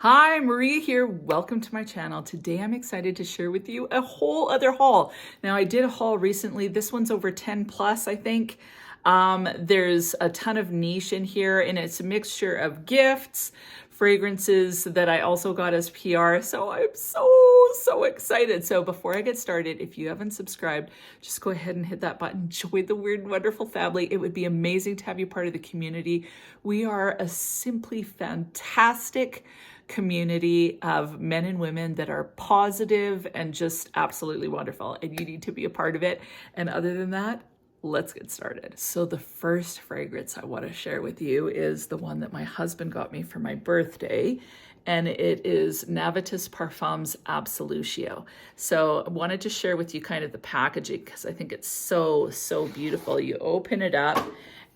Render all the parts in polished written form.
Hi, Maria here. Welcome to my channel. Today I'm excited to share with you a whole other haul. Now I did a haul recently. This one's over 10 plus, I think. There's a ton of niche in here and it's a mixture of gifts, fragrances that I also got as PR. So I'm so excited. So before I get started, if you haven't subscribed, just go ahead and hit that button. Join the weird and wonderful family. It would be amazing to have you part of the community. We are a simply fantastic community of men and women that are positive and just absolutely wonderful, and you need to be a part of it. And other than that, let's get started. So the first fragrance I want to share with you is the one that my husband got me for my birthday, and it is Navitus Parfums Absolutio. So I wanted to share with you kind of the packaging because I think it's so beautiful. You open it up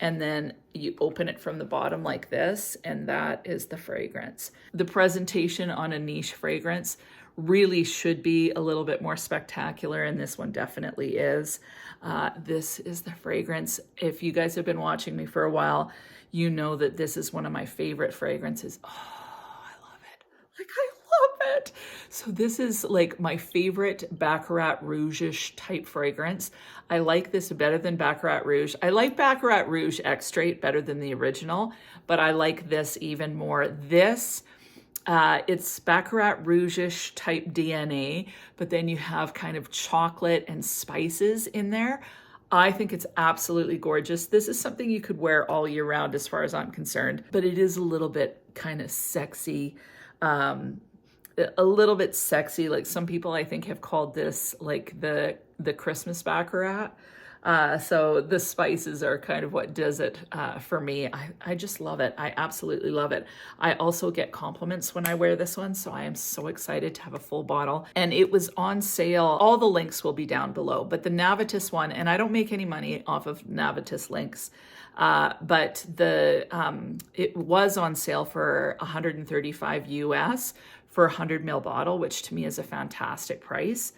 and then you open it from the bottom like this, and that is the fragrance. The presentation on a niche fragrance really should be a little bit more spectacular, and this one definitely is. This is the fragrance. If you guys have been watching me for a while, you know that this is one of my favorite fragrances. Oh, I love it. Like, I love it. So this is like my favorite Baccarat Rouge-ish type fragrance. I like this better than Baccarat Rouge. I like Baccarat Rouge Extrait better than the original, but I like this even more. This, it's Baccarat Rouge-ish type DNA, but then you have kind of chocolate and spices in there. I think it's absolutely gorgeous. This is something you could wear all year round as far as I'm concerned, but it is a little bit kind of sexy, a little bit sexy. Like some people I think have called this like the Christmas Baccarat. So the spices are kind of what does it for me. I just love it. I absolutely love it. I also get compliments when I wear this one, so I am so excited to have a full bottle. And it was on sale. All the links will be down below, but the Navitus one, and I don't make any money off of Navitus links, but it was on sale for $135 US for a 100 ml bottle, which to me is a fantastic price.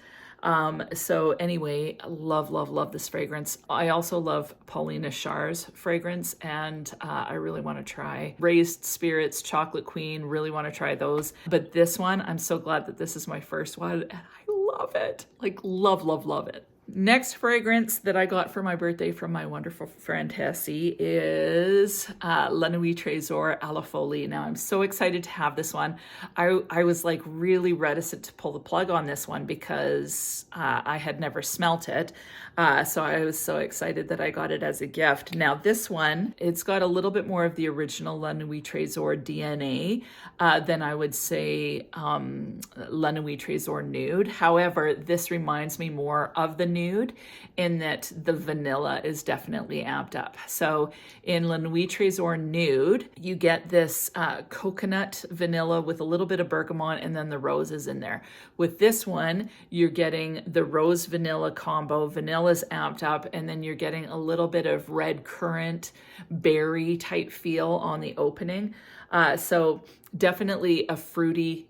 So anyway, love this fragrance. I also love Paulina Char's fragrance, and I really want to try Raised Spirits, Chocolate Queen, really want to try those. But this one, I'm so glad that this is my first one, and I love it. Like love it. Next fragrance that I got for my birthday from my wonderful friend Tessie is La Nuit TRESOR à la FOLLIE. Now I'm so excited to have this one. I was like really reticent to pull the plug on this one because I had never smelt it. So I was so excited that I got it as a gift. Now this one, it's got a little bit more of the original La Nuit TRESOR DNA than I would say La Nuit TRESOR Nude. However, this reminds me more of the nude in that the vanilla is definitely amped up. So in La Nuit TRESOR Nude, you get this coconut vanilla with a little bit of bergamot and then the roses in there. With this one, you're getting the rose vanilla combo. Vanilla's amped up, and then you're getting a little bit of red currant berry type feel on the opening. So definitely a fruity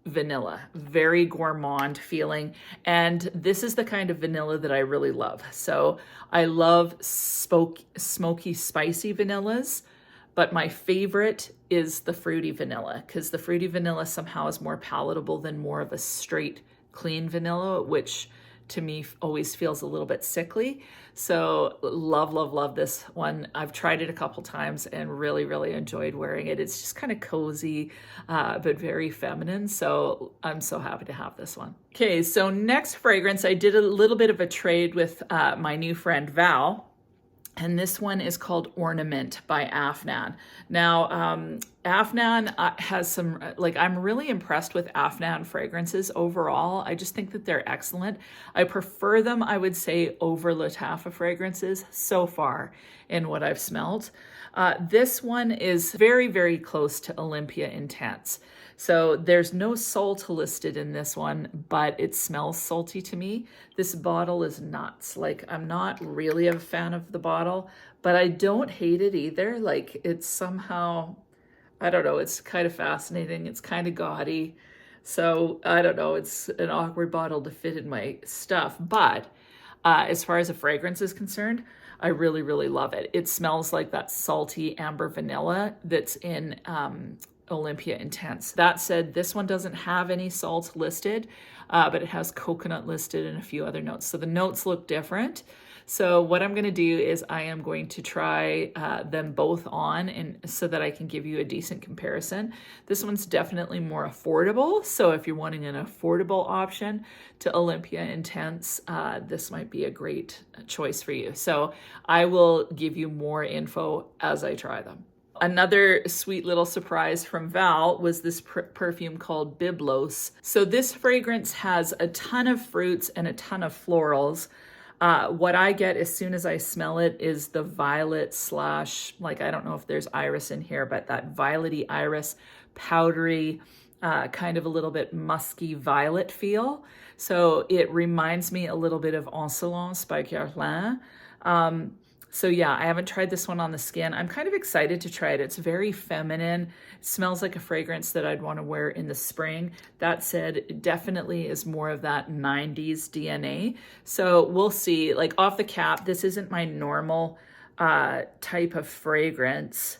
vanilla, very gourmand feeling. And this is the kind of vanilla that I really love. So I love smoky, spicy vanillas, but my favorite is the fruity vanilla because the fruity vanilla somehow is more palatable than more of a straight, clean vanilla, which to me always feels a little bit sickly. So love this one. I've tried it a couple times and really enjoyed wearing it. It's just kind of cozy, but very feminine. So I'm so happy to have this one. Okay, so next fragrance, I did a little bit of a trade with my new friend Val. And this one is called Ornament by Afnan. Now, Afnan has some, like, I'm really impressed with Afnan fragrances overall. I just think that they're excellent. I prefer them, I would say, over Lattafa fragrances so far in what I've smelled. This one is very close to Olympia Intense. So there's no salt listed in this one, but it smells salty to me. This bottle is nuts. Like, I'm not really a fan of the bottle, but I don't hate it either. Like, it's somehow, I don't know, it's kind of fascinating. It's kind of gaudy. So I don't know, it's an awkward bottle to fit in my stuff. But as far as a fragrance is concerned, I really love it. It smells like that salty amber vanilla that's in Olympia Intense. That said, this one doesn't have any salts listed, but it has coconut listed and a few other notes. So the notes look different. So what I'm going to do is I am going to try them both on, and so that I can give you a decent comparison. This one's definitely more affordable. So if you're wanting an affordable option to Olympia Intense, this might be a great choice for you. So I will give you more info as I try them. Another sweet little surprise from Val was this perfume called Byblos. So this fragrance has a ton of fruits and a ton of florals. What I get as soon as I smell it is the violet slash, like, I don't know if there's iris in here, but that violety iris, powdery, kind of a little bit musky violet feel. So it reminds me a little bit of Insolence by Guerlain. So yeah, I haven't tried this one on the skin. I'm kind of excited to try it. It's very feminine. It smells like a fragrance that I'd want to wear in the spring. That said, it definitely is more of that 90s DNA. So we'll see. Like, off the cap, this isn't my normal type of fragrance,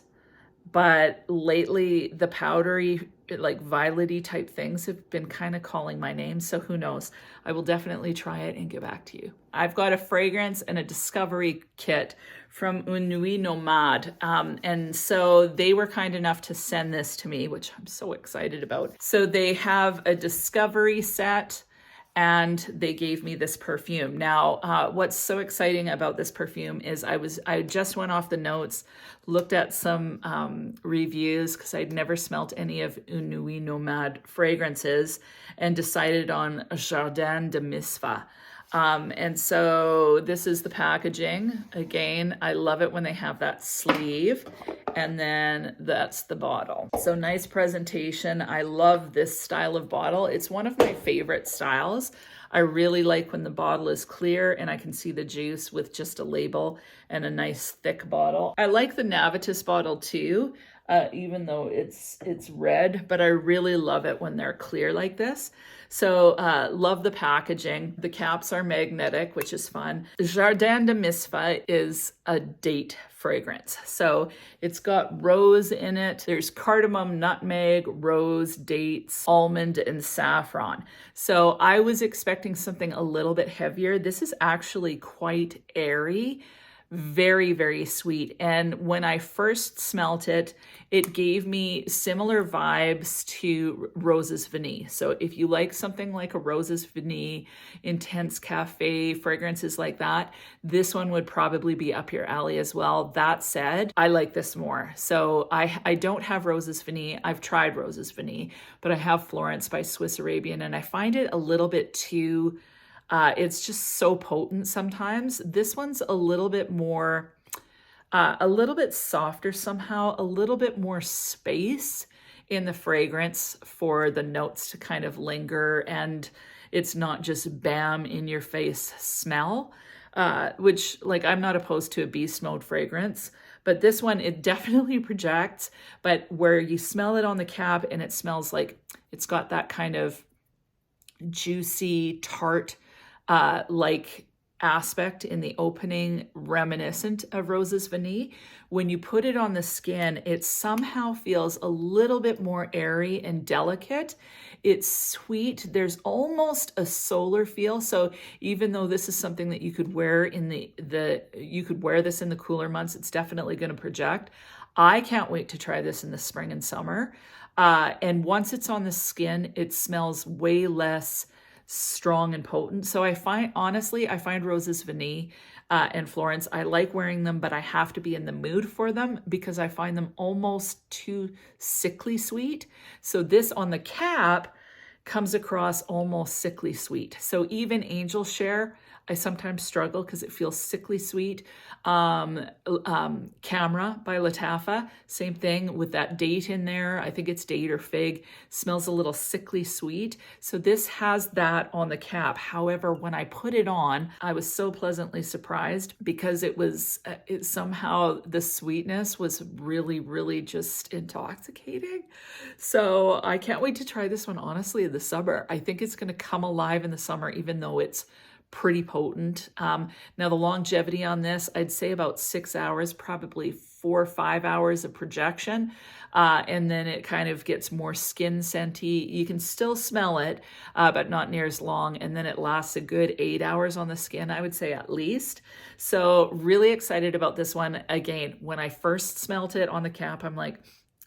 but lately the powdery, like violety type things have been kind of calling my name. So who knows? I will definitely try it and get back to you. I've got a fragrance and a discovery kit from Une Nuit Nomade. And so they were kind enough to send this to me, which I'm so excited about. So they have a discovery set, and they gave me this perfume. Now, what's so exciting about this perfume is I just went off the notes, looked at some reviews, because I'd never smelt any of Une Nuit Nomade fragrances, and decided on Jardins de MISFAH. And so this is the packaging. Again, I love it when they have that sleeve, and then that's the bottle. So nice presentation. I love this style of bottle. It's one of my favorite styles. I really like when the bottle is clear and I can see the juice with just a label and a nice thick bottle. I like the Navitus bottle too, even though it's red, but I really love it when they're clear like this. So love the packaging. The caps are magnetic, which is fun. Jardins de MISFAH is a date fragrance. So it's got rose in it. There's cardamom, nutmeg, rose, dates, almond, and saffron. So I was expecting something a little bit heavier. This is actually quite airy. Very, very sweet. And when I first smelt it, it gave me similar vibes to Roses Vanille. So if you like something like a Roses Vanille, intense cafe, fragrances like that, this one would probably be up your alley as well. That said, I like this more. So I don't have Roses Vanille. I've tried Roses Vanille, but I have Florence by Swiss Arabian, and I find it a little bit too it's just so potent sometimes. This one's a little bit more, a little bit softer somehow, a little bit more space in the fragrance for the notes to kind of linger, and it's not just bam in your face smell, which, like, I'm not opposed to a beast mode fragrance, but this one, it definitely projects, but where you smell it on the cap and it smells like it's got that kind of juicy, tart, like aspect in the opening, reminiscent of Roses Vanille. When you put it on the skin, it somehow feels a little bit more airy and delicate. It's sweet. There's almost a solar feel. So even though this is something that you could wear in you could wear this in the cooler months, it's definitely going to project. I can't wait to try this in the spring and summer. And once it's on the skin, it smells way less strong and potent. So I find Roses Vanille and Florence, I like wearing them, but I have to be in the mood for them because I find them almost too sickly sweet. So this on the cap comes across almost sickly sweet. So even Angel Share, I sometimes struggle because it feels sickly sweet. Camera by Lattafa, same thing with that date in there. I think it's date or fig. Smells a little sickly sweet. So this has that on the cap. However, when I put it on, I was so pleasantly surprised because it somehow the sweetness was really, really just intoxicating. So I can't wait to try this one, honestly, in the summer. I think it's going to come alive in the summer, even though it's pretty potent. Now the longevity on this, I'd say about 6 hours, probably 4 or 5 hours of projection, and then it kind of gets more skin scenty. You can still smell it, but not near as long, and then it lasts a good 8 hours on the skin, I would say, at least. So really excited about this one. Again, when I first smelt it on the cap, I'm like,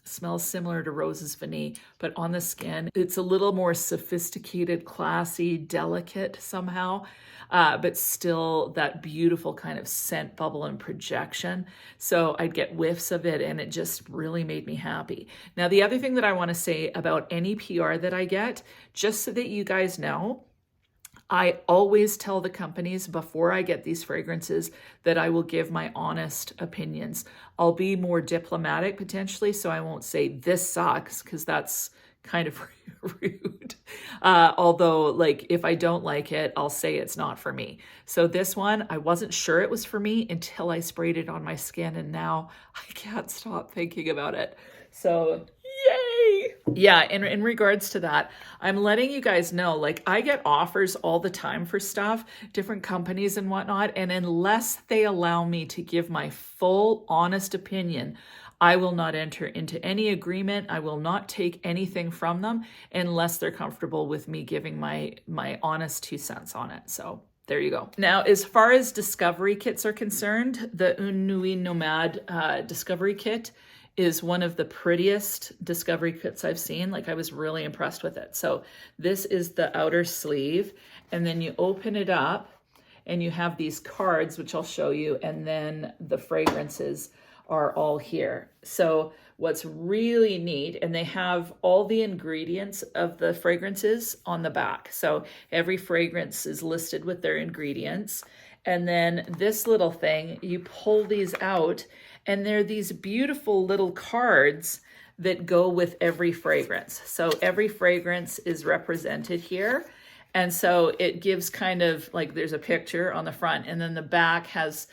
smells similar to Rose's Vanille, but on the skin, it's a little more sophisticated, classy, delicate somehow, but still that beautiful kind of scent bubble and projection. So I'd get whiffs of it, and it just really made me happy. Now, the other thing that I want to say about any PR that I get, just so that you guys know, I always tell the companies before I get these fragrances that I will give my honest opinions. I'll be more diplomatic potentially, so I won't say this sucks, because that's kind of rude. Although, like, if I don't like it, I'll say it's not for me. So this one, I wasn't sure it was for me until I sprayed it on my skin, and now I can't stop thinking about it. So yay! Yeah, in regards to that, I'm letting you guys know, like, I get offers all the time for stuff, different companies and whatnot, and unless they allow me to give my full honest opinion, I will not enter into any agreement. I will not take anything from them unless they're comfortable with me giving my honest 2 cents on it. So there you go. Now, as far as discovery kits are concerned, the Une Nuit Nomade discovery kit is one of the prettiest discovery kits I've seen. Like, I was really impressed with it. So this is the outer sleeve, and then you open it up and you have these cards, which I'll show you, and then the fragrances are all here. So what's really neat, and they have all the ingredients of the fragrances on the back. So every fragrance is listed with their ingredients. And then this little thing, you pull these out, and they're these beautiful little cards that go with every fragrance. So every fragrance is represented here. And so it gives kind of like, there's a picture on the front, and then the back has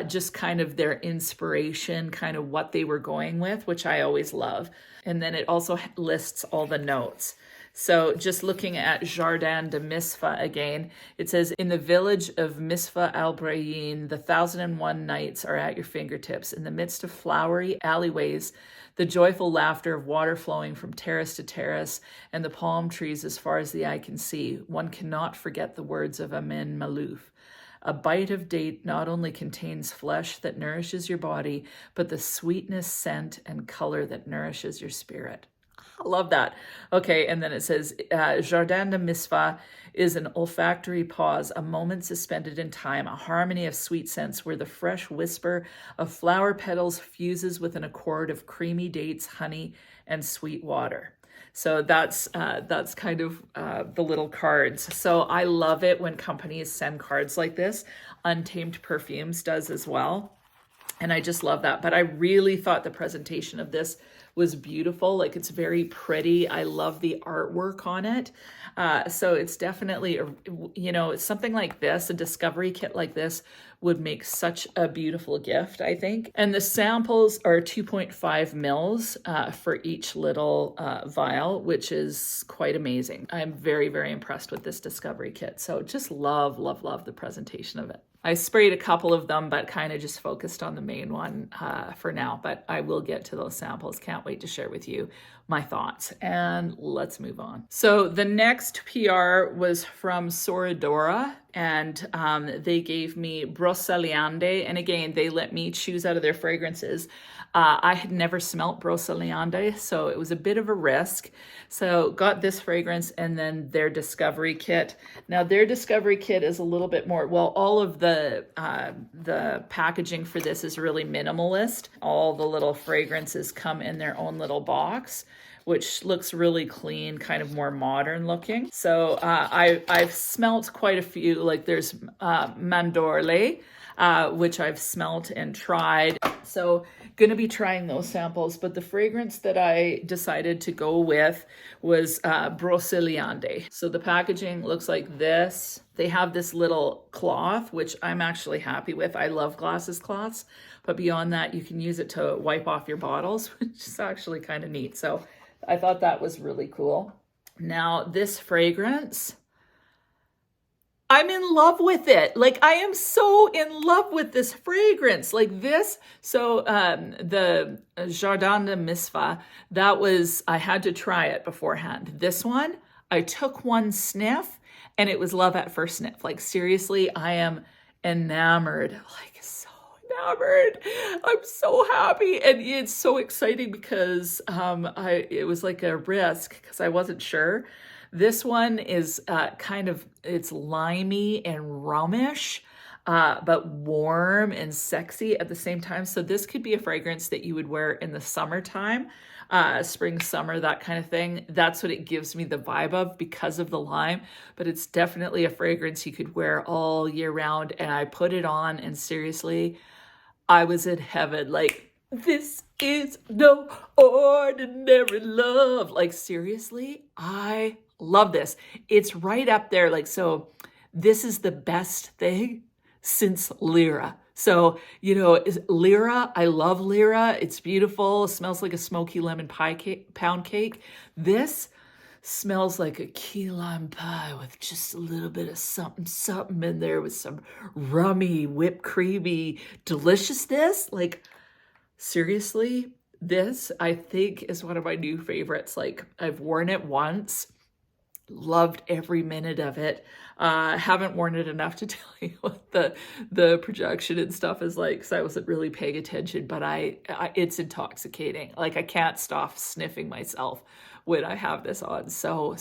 just kind of their inspiration, kind of what they were going with, which I always love. And then it also lists all the notes. So just looking at Jardin de MISFAH again, it says, in the village of MISFAH al Brayeen, the 1001 nights are at your fingertips. In the midst of flowery alleyways, the joyful laughter of water flowing from terrace to terrace, and the palm trees as far as the eye can see, one cannot forget the words of Amin Malouf. A bite of date not only contains flesh that nourishes your body, but the sweetness, scent, and color that nourishes your spirit. I love that. Okay, and then it says, Jardin de MISFAH is an olfactory pause, a moment suspended in time, a harmony of sweet scents where the fresh whisper of flower petals fuses with an accord of creamy dates, honey, and sweet water. So that's kind of the little cards. So I love it when companies send cards like this. Untamed Perfumes does as well. And I just love that. But I really thought the presentation of this was beautiful. Like, it's very pretty. I love the artwork on it. So it's definitely, it's something like this, a discovery kit like this would make such a beautiful gift, I think. And the samples are 2.5 mils for each little vial, which is quite amazing. I'm very, very impressed with this discovery kit. So just love, love, love the presentation of it. I sprayed a couple of them, but kind of just focused on the main one for now, but I will get to those samples. Can't wait to share with you my thoughts, and let's move on. So the next PR was from Sora Dora, and they gave me Broceliande, and again, they let me choose out of their fragrances. I had never smelt Broceliande, so it was a bit of a risk. So got this fragrance and then their discovery kit. Now their discovery kit is a little bit more, well, all of the packaging for this is really minimalist. All the little fragrances come in their own little box, which looks really clean, kind of more modern looking. So I've smelt quite a few, like there's Mandorle, which I've smelt and tried. So gonna be trying those samples, but the fragrance that I decided to go with was Broceliande. So the packaging looks like this. They have this little cloth, which I'm actually happy with. I love glasses cloths, but beyond that, you can use it to wipe off your bottles, which is actually kind of neat. So I thought that was really cool. Now this fragrance, I'm in love with it. Like, I am so in love with this fragrance. Like this, so the Jardin de MISFAH, that was, I had to try it beforehand. This one, I took one sniff and it was love at first sniff. Like, seriously, I am enamored. Like, so enamored. I'm so happy. And it's so exciting because it was like a risk because I wasn't sure. This one is kind of, it's limey and rumish, but warm and sexy at the same time. So this could be a fragrance that you would wear in the summertime, spring, summer, that kind of thing. That's what it gives me the vibe of because of the lime, but it's definitely a fragrance you could wear all year round. And I put it on and seriously, I was in heaven. Like, this is no ordinary love. Like, seriously, I love this. It's right up there. Like, so this is the best thing since Lyra. So, you know, Lyra, I love Lyra. It's beautiful. It smells like a smoky lemon pie cake, pound cake. This smells like a key lime pie with just a little bit of something in there with some rummy, whipped creamy deliciousness. Like, seriously, this I think is one of my new favorites. Like, I've worn it once. Loved every minute of it. Haven't worn it enough to tell you what the projection and stuff is like, because I wasn't really paying attention, but it's intoxicating. Like, I can't stop sniffing myself when I have this on. So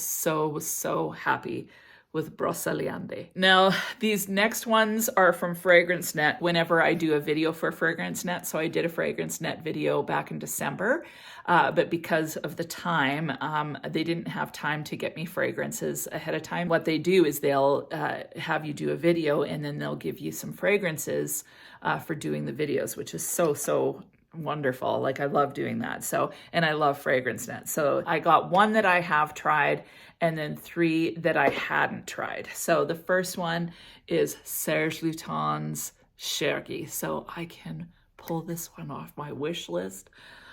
happy with Broceliande. Now, these next ones are from Fragrance Net whenever I do a video for Fragrance Net. So I did a Fragrance Net video back in December, but because of the time, they didn't have time to get me fragrances ahead of time. What they do is they'll have you do a video and then they'll give you some fragrances for doing the videos, which is so wonderful. Like, I love doing that. So, and I love Fragrance Net. So I got one that I have tried and then 3 that I hadn't tried. So the first one is Serge Lutens' CHERGUI. So I can pull this one off my wish list.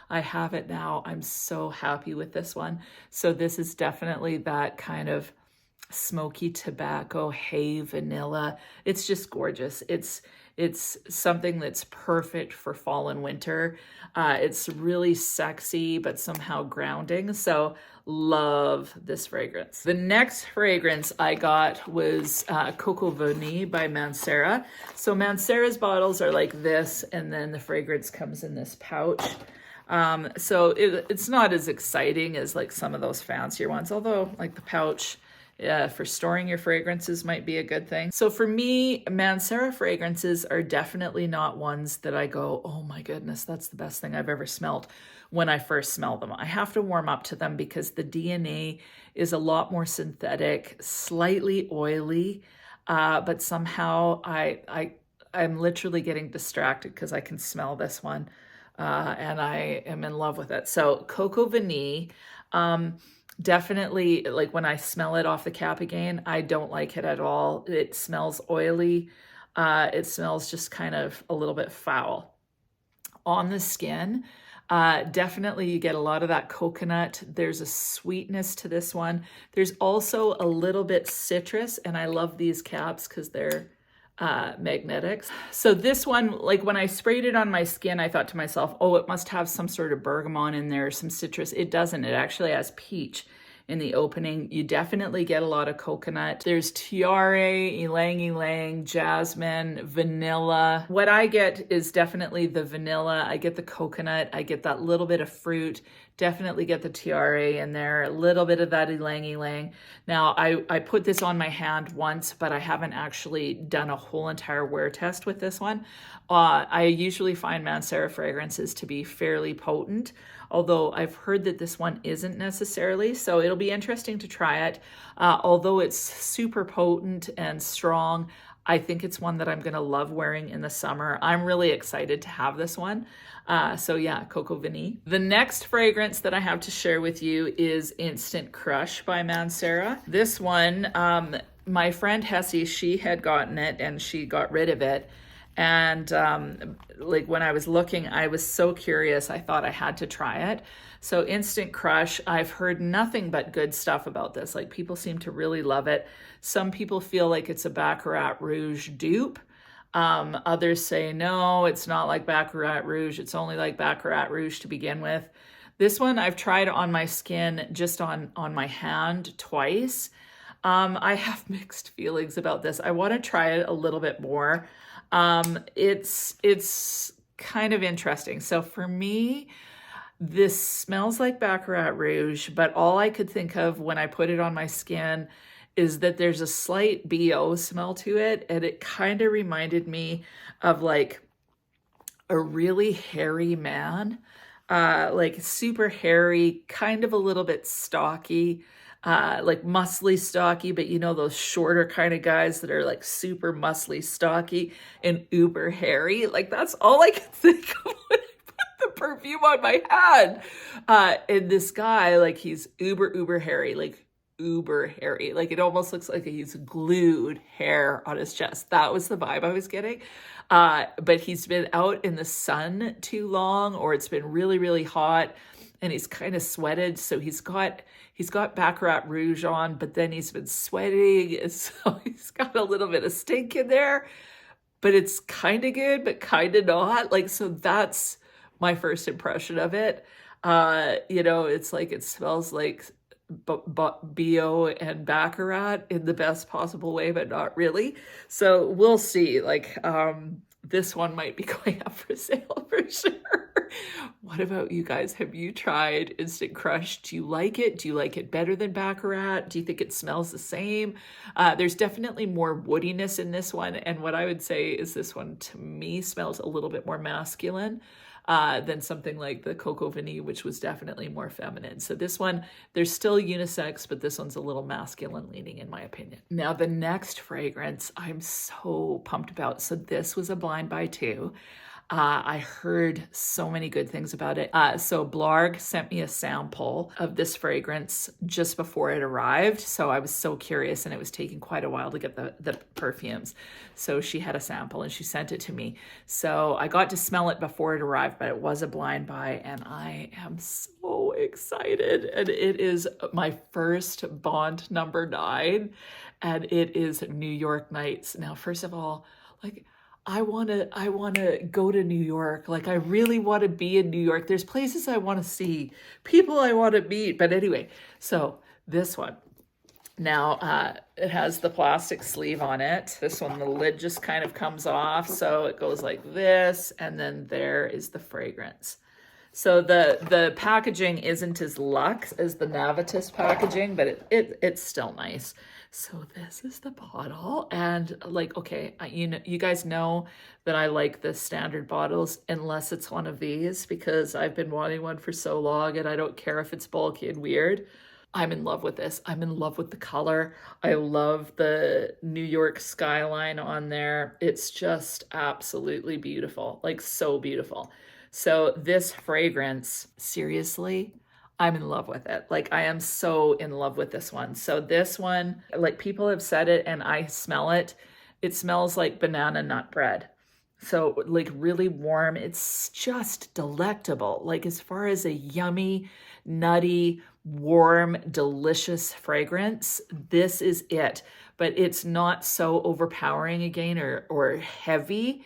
I have it now. I'm so happy with this one. So this is definitely that kind of smoky tobacco, hay vanilla. It's just gorgeous. It's something that's perfect for fall and winter. It's really sexy, but somehow grounding. So love this fragrance. The next fragrance I got was Coco Vanille by Mancera. So Mancera's bottles are like this, and then the fragrance comes in this pouch. So it's not as exciting as like some of those fancier ones, although like the pouch for storing your fragrances might be a good thing. So for me, Mancera fragrances are definitely not ones that I go, oh my goodness, that's the best thing I've ever smelled when I first smell them. I have to warm up to them because the DNA is a lot more synthetic, slightly oily, but somehow I'm literally getting distracted because I can smell this one and I am in love with it. So Coco Vanille, definitely, like when I smell it off the cap again, I don't like it at all. It smells oily. It smells just kind of a little bit foul. On the skin, definitely you get a lot of that coconut. There's a sweetness to this one. There's also a little bit citrus, and I love these caps because they're magnetics. So this one, like when I sprayed it on my skin, I thought to myself, oh, it must have some sort of bergamot in there, some citrus. It doesn't. It actually has peach in the opening. You definitely get a lot of coconut. There's tiare, ylang ylang, jasmine, vanilla. What I get is definitely the vanilla. I get the coconut. I get that little bit of fruit. Definitely get the tiare in there, a little bit of that ylang ylang. Now, I put this on my hand once, but I haven't actually done a whole entire wear test with this one. I usually find Mancera fragrances to be fairly potent, although I've heard that this one isn't necessarily, so it'll be interesting to try it. Although it's super potent and strong, I think it's one that I'm gonna love wearing in the summer. I'm really excited to have this one. So yeah, Coco Vanille. The next fragrance that I have to share with you is Instant Crush by Mancera. This one, my friend Hessie, she had gotten it and she got rid of it. And like when I was looking, I was so curious, I thought I had to try it. So Instant Crush, I've heard nothing but good stuff about this. Like people seem to really love it. Some people feel like it's a Baccarat Rouge dupe. Others say, no, it's not like Baccarat Rouge. It's only like Baccarat Rouge to begin with. This one I've tried on my skin, just on my hand twice. I have mixed feelings about this. I want to try it a little bit more. It's kind of interesting. So for me, this smells like Baccarat Rouge, but all I could think of when I put it on my skin is that there's a slight BO smell to it, and it kind of reminded me of like a really hairy man, like super hairy, kind of a little bit stocky, like muscly stocky, but you know, those shorter kind of guys that are like super muscly stocky and uber hairy. Like that's all I could think of when I put the perfume on my hand. And this guy, like he's uber hairy, like uber hairy. Like it almost looks like he's glued hair on his chest. That was the vibe I was getting. But he's been out in the sun too long, or it's been really hot, and he's kind of sweated. So he's got Baccarat Rouge on, but then he's been sweating, and so he's got a little bit of stink in there, but it's kind of good, but kind of not. Like, so that's my first impression of it. You know, it's like, it smells like BO and Baccarat in the best possible way, but not really. So we'll see. Like, this one might be going up for sale for sure. What about you guys? Have you tried Instant Crush? Do you like it? Do you like it better than Baccarat? Do you think it smells the same? There's definitely more woodiness in this one. And what I would say is this one, to me, smells a little bit more masculine than something like the Coco Vanille, which was definitely more feminine. So this one, there's still unisex, but this one's a little masculine leaning in my opinion. Now the next fragrance I'm so pumped about. So this was a blind buy too. I heard so many good things about it. So Blarg sent me a sample of this fragrance just before it arrived. So I was so curious, and it was taking quite a while to get the perfumes. So she had a sample and she sent it to me. So I got to smell it before it arrived, but it was a blind buy, and I am so excited. And it is my first Bond number 9, and it is New York Nights. Now, first of all, like, I want to go to New York. Like, I really want to be in New York. There's places I want to see, people I want to meet. But anyway, so this one. Now, it has the plastic sleeve on it. This one, the lid just kind of comes off. So it goes like this, and then there is the fragrance. So the packaging isn't as luxe as the Navitus packaging, but it's still nice. So this is the bottle, and like, okay, you guys know that I like the standard bottles unless it's one of these, because I've been wanting one for so long, and I don't care if it's bulky and weird. I'm in love with this. I'm in love with the color. I love the New York skyline on there. It's just absolutely beautiful, like so beautiful. So this fragrance, seriously, I'm in love with it. Like, I am so in love with this one. So this one, like, people have said it and I smell it. It smells like banana nut bread. So like really warm. It's just delectable. Like, as far as a yummy, nutty, warm, delicious fragrance, this is it. But it's not so overpowering again or heavy.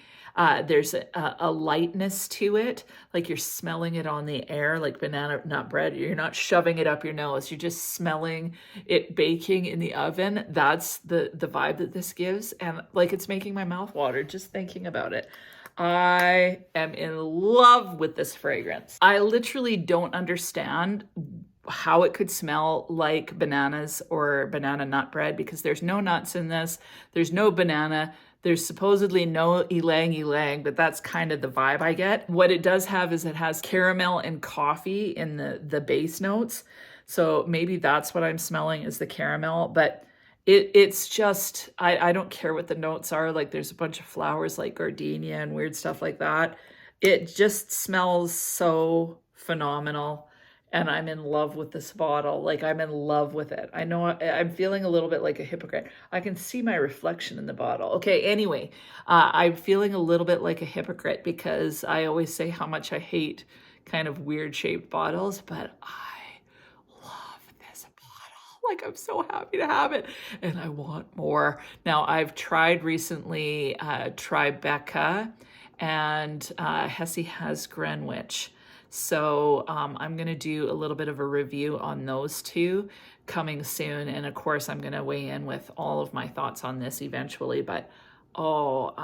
There's a lightness to it, like you're smelling it on the air, like banana nut bread. You're not shoving it up your nose. You're just smelling it baking in the oven. That's the vibe that this gives. And like, it's making my mouth water just thinking about it. I am in love with this fragrance. I literally don't understand how it could smell like bananas or banana nut bread, because there's no nuts in this. There's no banana. There's supposedly no ylang ylang, but that's kind of the vibe I get. What it does have is it has caramel and coffee in the base notes. So maybe that's what I'm smelling, is the caramel, but it's just, I don't care what the notes are. Like, there's a bunch of flowers like gardenia and weird stuff like that. It just smells so phenomenal. and I'm in love with this bottle. Like, I'm in love with it. I know I'm feeling a little bit like a hypocrite. I can see my reflection in the bottle. Okay, anyway, I'm feeling a little bit like a hypocrite because I always say how much I hate kind of weird shaped bottles, but I love this bottle. Like, I'm so happy to have it and I want more. Now, I've tried recently Tribeca, and Hesse has Greenwich. So I'm going to do a little bit of a review on those two coming soon. And of course, I'm going to weigh in with all of my thoughts on this eventually. But oh,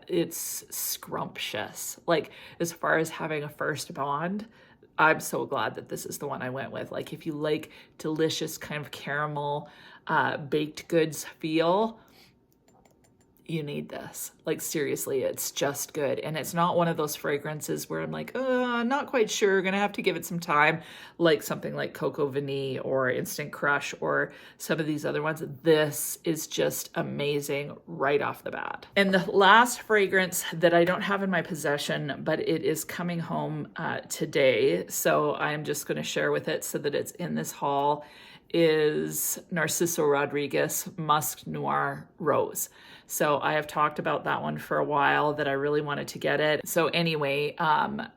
it's scrumptious. Like, as far as having a first bond, I'm so glad that this is the one I went with. Like, if you like delicious kind of caramel baked goods feel, you need this. Like, seriously, it's just good. And it's not one of those fragrances where I'm like, not quite sure, gonna have to give it some time, like something like Coco Vanille or Instant Crush or some of these other ones. This is just amazing right off the bat. And the last fragrance that I don't have in my possession, but it is coming home today, so I'm just gonna share with it so that it's in this haul, is Narciso Rodriguez Musk Noir Rose. So I have talked about that one for a while, that I really wanted to get it. So anyway,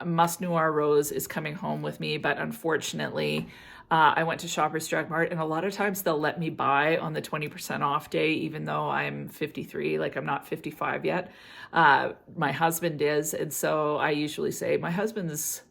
Musk Noir Rose is coming home with me, but unfortunately, I went to Shoppers Drug Mart, and a lot of times they'll let me buy on the 20% off day, even though I'm 53, like I'm not 55 yet. My husband is, and so I usually say, my husband's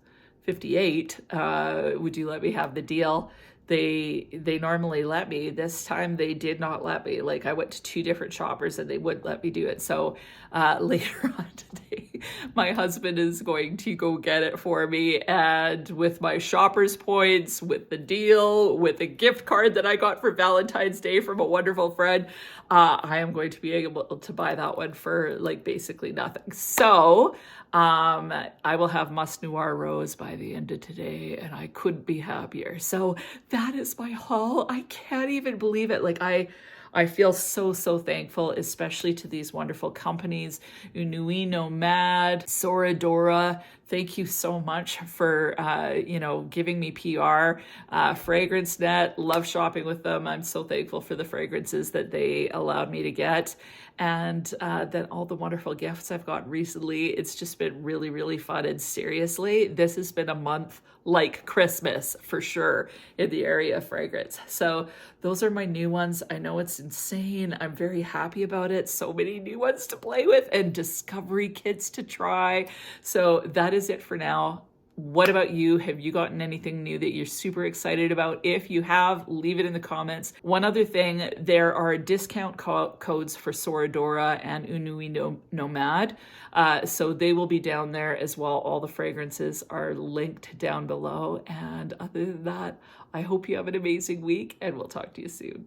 58, would you let me have the deal? They normally let me. This time they did not let me. Like, I went to 2 different shoppers and they wouldn't let me do it. So later on today, my husband is going to go get it for me. And with my shopper's points, with the deal, with a gift card that I got for Valentine's Day from a wonderful friend, I am going to be able to buy that one for like basically nothing. So I will have Musk Noir Rose by the end of today, and I couldn't be happier. So that is my haul. I can't even believe it. Like, I feel so thankful, especially to these wonderful companies, Une Nuit Nomade, Sora Dora. Thank you so much for, giving me PR. Fragrance Net, love shopping with them. I'm so thankful for the fragrances that they allowed me to get. And then all the wonderful gifts I've got recently. It's just been really fun. And seriously, this has been a month like Christmas for sure in the area of fragrance. So those are my new ones. I know it's insane. I'm very happy about it. So many new ones to play with and discovery kits to try. So that is it for now. What about you? Have you gotten anything new that you're super excited about? If you have, leave it in the comments. One other thing, there are discount codes for Sora Dora and Une Nuit Nomade. So they will be down there as well. All the fragrances are linked down below. And other than that, I hope you have an amazing week, and we'll talk to you soon.